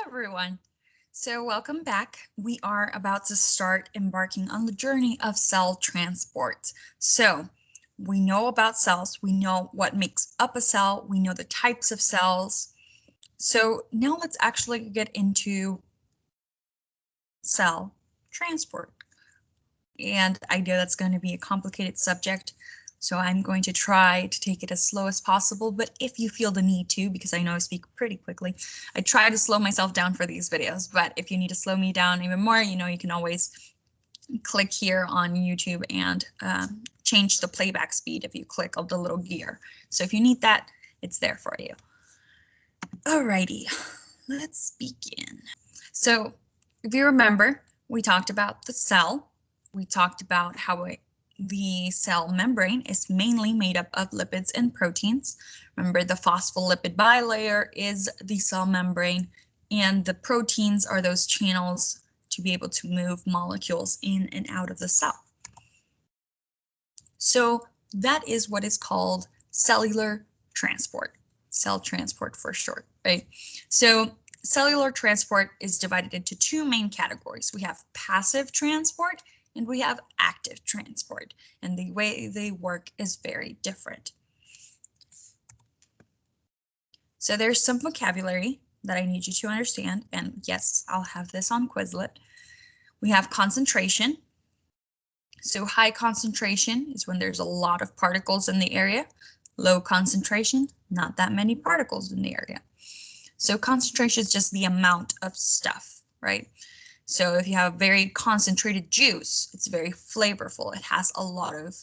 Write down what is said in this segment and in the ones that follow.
everyone. So welcome back. We are about to start embarking on the journey of cell transport. So we know about cells. We know what makes up a cell. We know the types of cells. So now let's actually get into cell transport. And I know that's going to be a complicated subject. So I'm going to try to take it as slow as possible, but if you feel the need to, because I know I speak pretty quickly, I try to slow myself down for these videos, but if you need to slow me down even more, you can always click here on YouTube and change the playback speed if you click on the little gear. So if you need that, it's there for you. Alrighty, let's begin. So if you remember, we talked about the cell. We talked about how the cell membrane is mainly made up of lipids and proteins. Remember, the phospholipid bilayer is the cell membrane, and the proteins are those channels to be able to move molecules in and out of the cell. So that is what is called cellular transport, cell transport for short, right? So cellular transport is divided into two main categories. We have passive transport and we have active transport, and the way they work is very different. So there's some vocabulary that I need you to understand, and yes, I'll have this on Quizlet. We have concentration. So high concentration is when there's a lot of particles in the area. Low concentration, not that many particles in the area. So concentration is just the amount of stuff, right? So if you have very concentrated juice, it's very flavorful. It has a lot of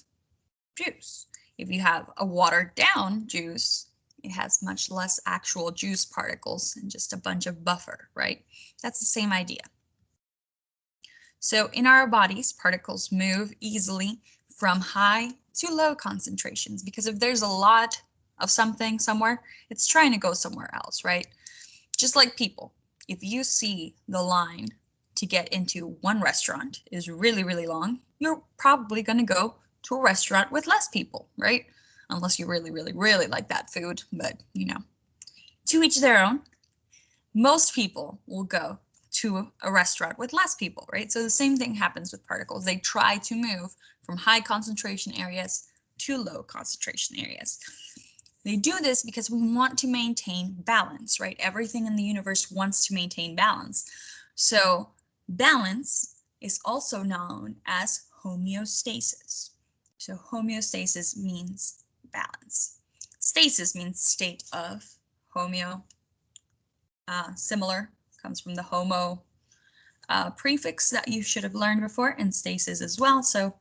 juice. If you have a watered down juice, it has much less actual juice particles and just a bunch of buffer, right? That's the same idea. So in our bodies, particles move easily from high to low concentrations, because if there's a lot of something somewhere, it's trying to go somewhere else, right? Just like people, if you see the line to get into one restaurant is really, really long, you're probably going to go to a restaurant with less people, right? Unless you really, really, really like that food, but to each their own. Most people will go to a restaurant with less people, right? So the same thing happens with particles. They try to move from high concentration areas to low concentration areas. They do this because we want to maintain balance, right? Everything in the universe wants to maintain balance. So balance is also known as homeostasis. So homeostasis means balance. Stasis means state of. Homeo, similar, comes from the homo prefix that you should have learned before, and stasis as well. So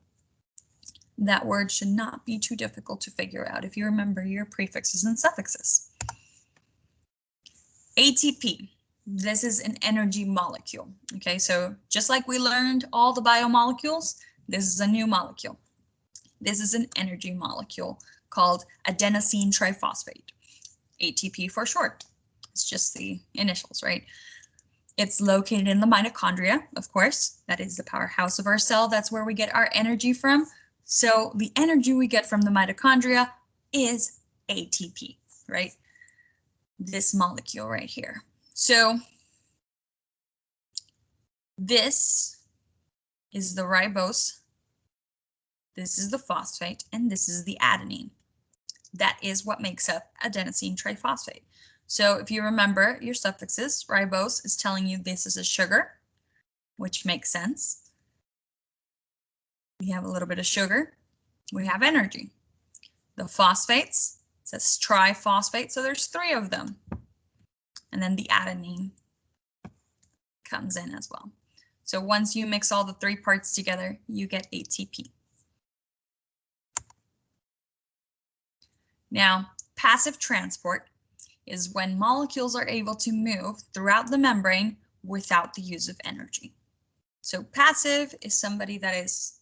that word should not be too difficult to figure out if you remember your prefixes and suffixes. ATP. This is an energy molecule. Okay, so just like we learned all the biomolecules, this is a new molecule. This is an energy molecule called adenosine triphosphate. ATP for short. It's just the initials, right? It's located in the mitochondria, of course. That is the powerhouse of our cell. That's where we get our energy from. So the energy we get from the mitochondria is ATP, right? This molecule right here. So this is the ribose, this is the phosphate, and this is the adenine. That is what makes up adenosine triphosphate. So if you remember your suffixes, ribose is telling you this is a sugar, which makes sense. We have a little bit of sugar, we have energy. The phosphates, it says triphosphate, so there's 3 of them. And then the adenine comes in as well. So once you mix all the 3 parts together, you get ATP. Now, passive transport is when molecules are able to move throughout the membrane without the use of energy. So passive is somebody that is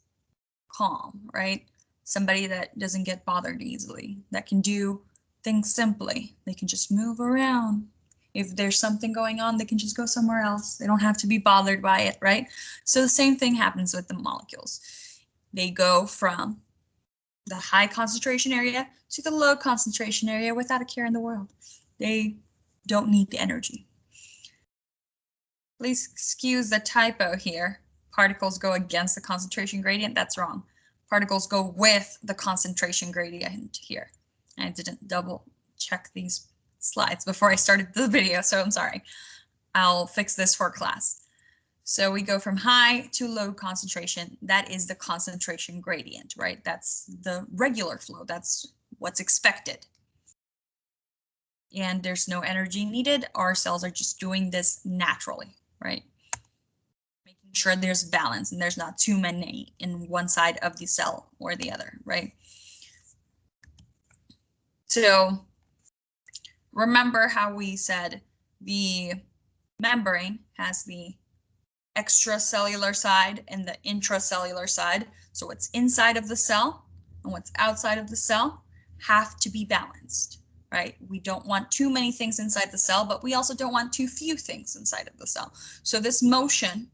calm, right? Somebody that doesn't get bothered easily, that can do things simply. They can just move around. If there's something going on, they can just go somewhere else. They don't have to be bothered by it, right? So the same thing happens with the molecules. They go from the high concentration area to the low concentration area without a care in the world. They don't need the energy. Please excuse the typo here. Particles go against the concentration gradient. That's wrong. Particles go with the concentration gradient here. I didn't double check these slides before I started the video, so I'm sorry. I'll fix this for class. So we go from high to low concentration. That is the concentration gradient, right? That's the regular flow. That's what's expected. And there's no energy needed. Our cells are just doing this naturally, right? Making sure there's balance and there's not too many in one side of the cell or the other, right? So remember how we said the membrane has the extracellular side and the intracellular side. So what's inside of the cell and what's outside of the cell have to be balanced, right? We don't want too many things inside the cell, but we also don't want too few things inside of the cell. So this motion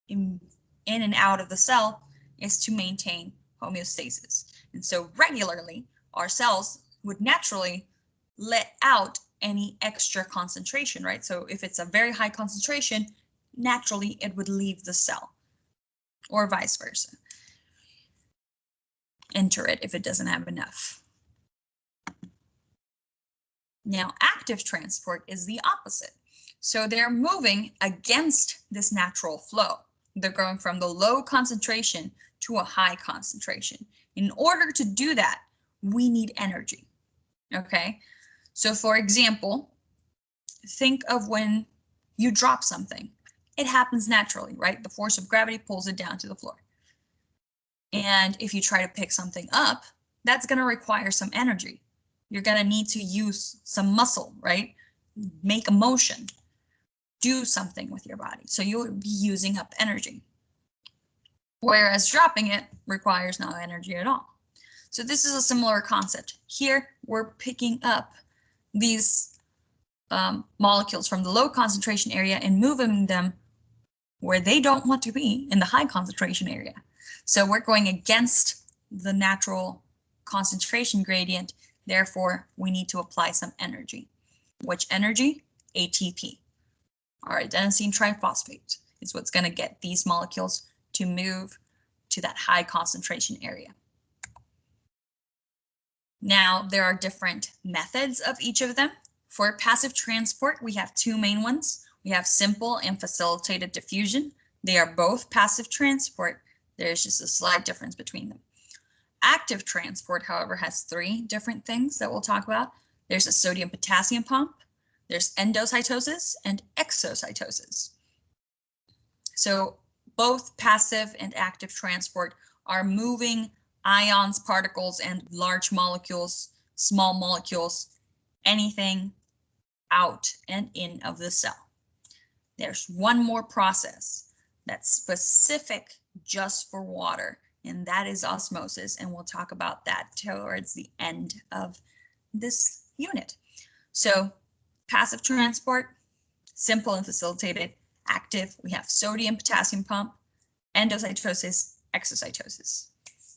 in and out of the cell is to maintain homeostasis. And so regularly, our cells would naturally let out any extra concentration, right? So if it's a very high concentration, naturally it would leave the cell, or vice versa. Enter it if it doesn't have enough. Now, active transport is the opposite. So they're moving against this natural flow. They're going from the low concentration to a high concentration. In order to do that, we need energy. Okay, so for example, think of when you drop something. It happens naturally, right? The force of gravity pulls it down to the floor. And if you try to pick something up, that's going to require some energy. You're going to need to use some muscle, right? Make a motion, do something with your body. So you'll be using up energy. Whereas dropping it requires no energy at all. So this is a similar concept. Here, we're picking up these molecules from the low concentration area and moving them where they don't want to be, in the high concentration area. So we're going against the natural concentration gradient. Therefore, we need to apply some energy. Which energy? ATP. Our adenosine triphosphate is what's going to get these molecules to move to that high concentration area. Now, there are different methods of each of them. For passive transport, we have two main ones. We have simple and facilitated diffusion. They are both passive transport. There's just a slight difference between them. Active transport, however, has three different things that we'll talk about. There's a sodium-potassium pump, there's endocytosis, and exocytosis. So both passive and active transport are moving ions, particles, and large molecules, small molecules, anything out and in of the cell. There's one more process that's specific just for water, and that is osmosis, and we'll talk about that towards the end of this unit. So passive transport, simple and facilitated. Active, we have sodium potassium pump, endocytosis, exocytosis.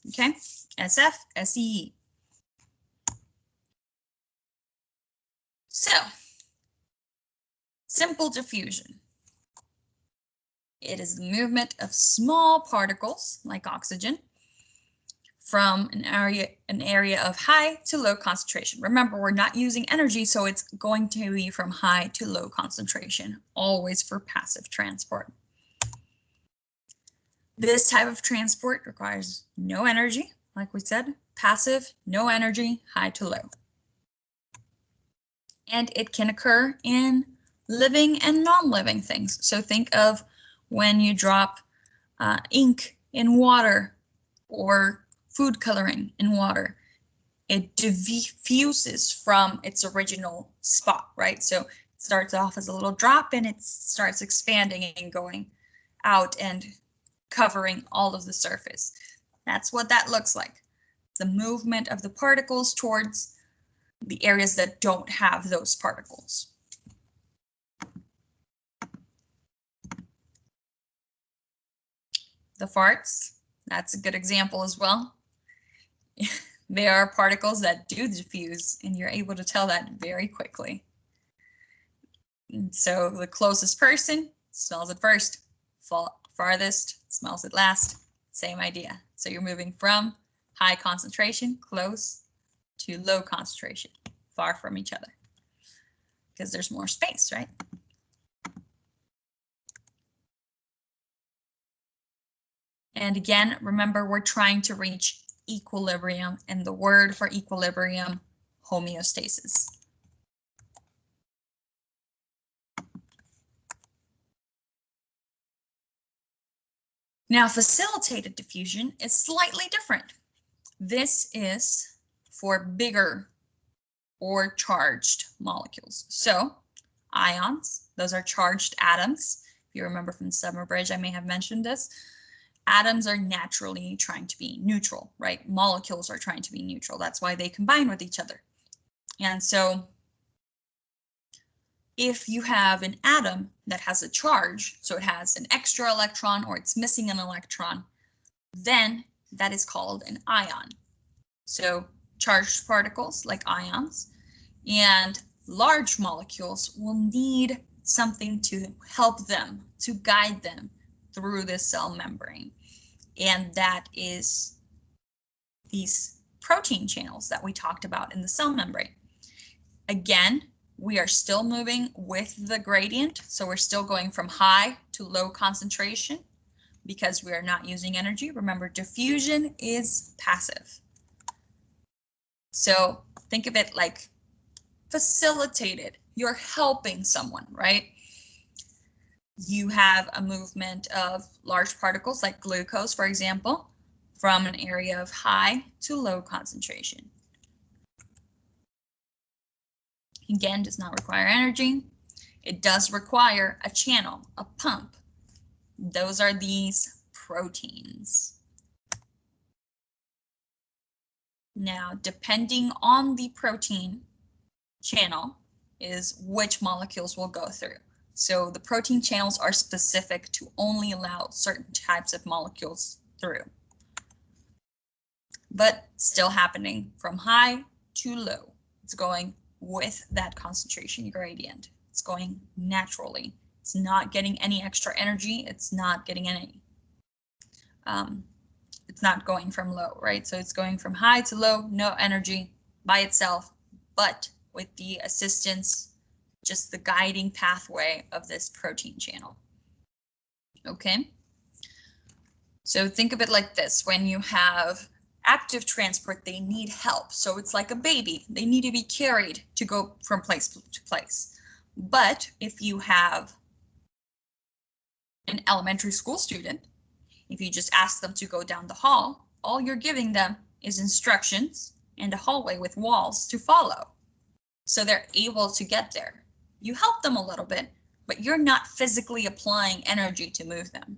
Okay, SF, SE. So simple diffusion. It is the movement of small particles like oxygen from an area of high to low concentration. Remember, we're not using energy, so it's going to be from high to low concentration, always for passive transport. This type of transport requires no energy, like we said, passive, no energy, high to low. And it can occur in living and non-living things. So think of when you drop ink in water or food coloring in water. It diffuses from its original spot, right? So it starts off as a little drop and it starts expanding and going out and covering all of the surface. That's what that looks like. The movement of the particles towards the areas that don't have those particles. The farts, that's a good example as well. They are particles that do diffuse, and you're able to tell that very quickly. And so the closest person smells it first, farthest, smells it last. Same idea. So you're moving from high concentration, close, to low concentration, far from each other, because there's more space, right? And again, remember, we're trying to reach equilibrium, and the word for equilibrium, homeostasis. Now, facilitated diffusion is slightly different. This is for bigger or charged molecules. So ions, those are charged atoms. If you remember from the summer bridge, I may have mentioned this. Atoms are naturally trying to be neutral, right? Molecules are trying to be neutral. That's why they combine with each other. And so if you have an atom that has a charge, so it has an extra electron or it's missing an electron, then that is called an ion. So charged particles like ions and large molecules will need something to help them, to guide them through the cell membrane. And that is these protein channels that we talked about in the cell membrane. Again, we are still moving with the gradient, so we're still going from high to low concentration because we are not using energy. Remember, diffusion is passive. So think of it like facilitated. You're helping someone, right? You have a movement of large particles like glucose, for example, from an area of high to low concentration. Again, does not require energy. It does require a channel, a pump. Those are these proteins. Now, depending on the protein channel is which molecules will go through. So the protein channels are specific to only allow certain types of molecules through. But still happening from high to low. It's going with that concentration gradient. It's going naturally. It's not getting any extra energy. It's not getting any, it's not going from low, right? So it's going from high to low, no energy by itself, but with the assistance, just the guiding pathway of this protein channel. Okay. So think of it like this. When you have active transport, they need help. So it's like a baby. They need to be carried to go from place to place. But if you have an elementary school student, if you just ask them to go down the hall, all you're giving them is instructions and a hallway with walls to follow. So they're able to get there. You help them a little bit, but you're not physically applying energy to move them.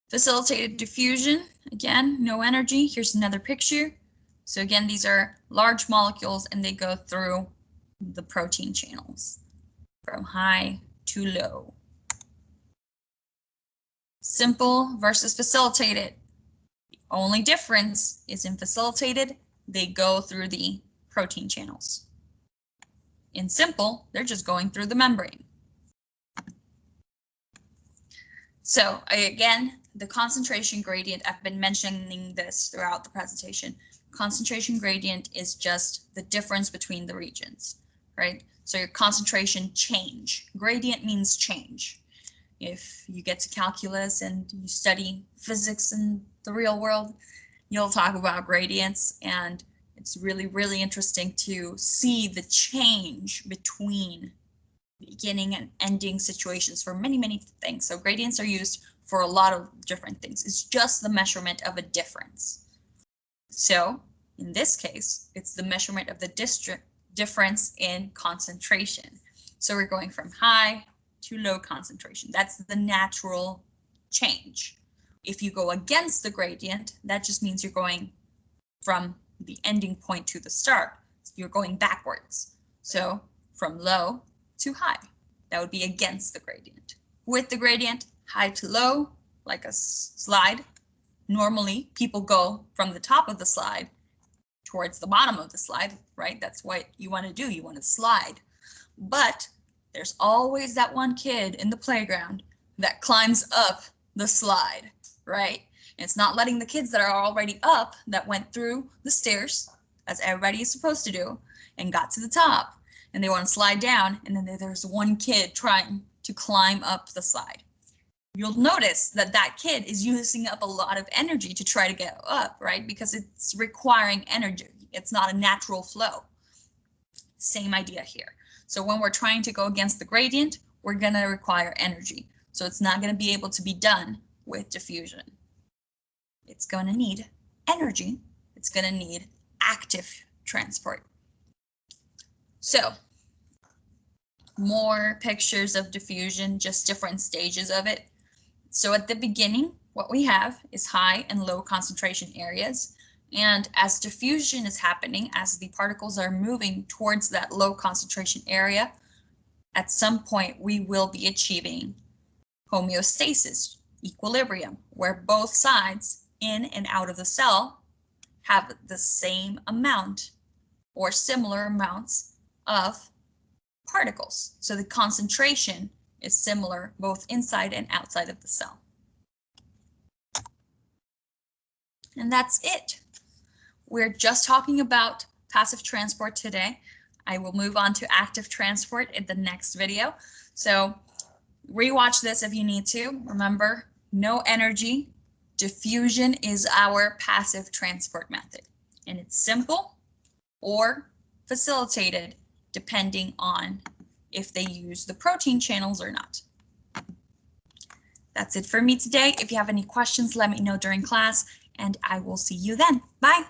Facilitated diffusion, again, no energy. Here's another picture. So again, these are large molecules and they go through the protein channels from high to low. Simple versus facilitated. The only difference is in facilitated, they go through the protein channels. In simple, they're just going through the membrane. So again, the concentration gradient, I've been mentioning this throughout the presentation. Concentration gradient is just the difference between the regions, right? So your concentration change. Gradient means change. If you get to calculus and you study physics in the real world, you'll talk about gradients, and it's really, really interesting to see the change between beginning and ending situations for many, many things. So gradients are used for a lot of different things. It's just the measurement of a difference. So in this case, it's the measurement of the difference in concentration. So we're going from high to low concentration. That's the natural change. If you go against the gradient, that just means you're going from the ending point to the start. You're going backwards. So from low to high, that would be against the gradient. With the gradient, high to low, like a slide. Normally, people go from the top of the slide towards the bottom of the slide, right? That's what you want to do. You want to slide. But there's always that one kid in the playground that climbs up the slide, right? And it's not letting the kids that are already up, that went through the stairs, as everybody is supposed to do, and got to the top, and they want to slide down, and then there's one kid trying to climb up the slide. You'll notice that that kid is using up a lot of energy to try to get up, right? Because it's requiring energy. It's not a natural flow. Same idea here. So when we're trying to go against the gradient, we're going to require energy. So it's not going to be able to be done with diffusion. It's going to need energy. It's going to need active transport. So more pictures of diffusion, just different stages of it. So at the beginning, what we have is high and low concentration areas. And as diffusion is happening, as the particles are moving towards that low concentration area, at some point we will be achieving homeostasis, equilibrium, where both sides in and out of the cell have the same amount or similar amounts of particles. So the concentration is similar both inside and outside of the cell. And that's it. We're just talking about passive transport today. I will move on to active transport in the next video. So rewatch this if you need to. Remember, no energy. Diffusion is our passive transport method. And it's simple or facilitated depending on if they use the protein channels or not. That's it for me today. If you have any questions, let me know during class, and I will see you then. Bye.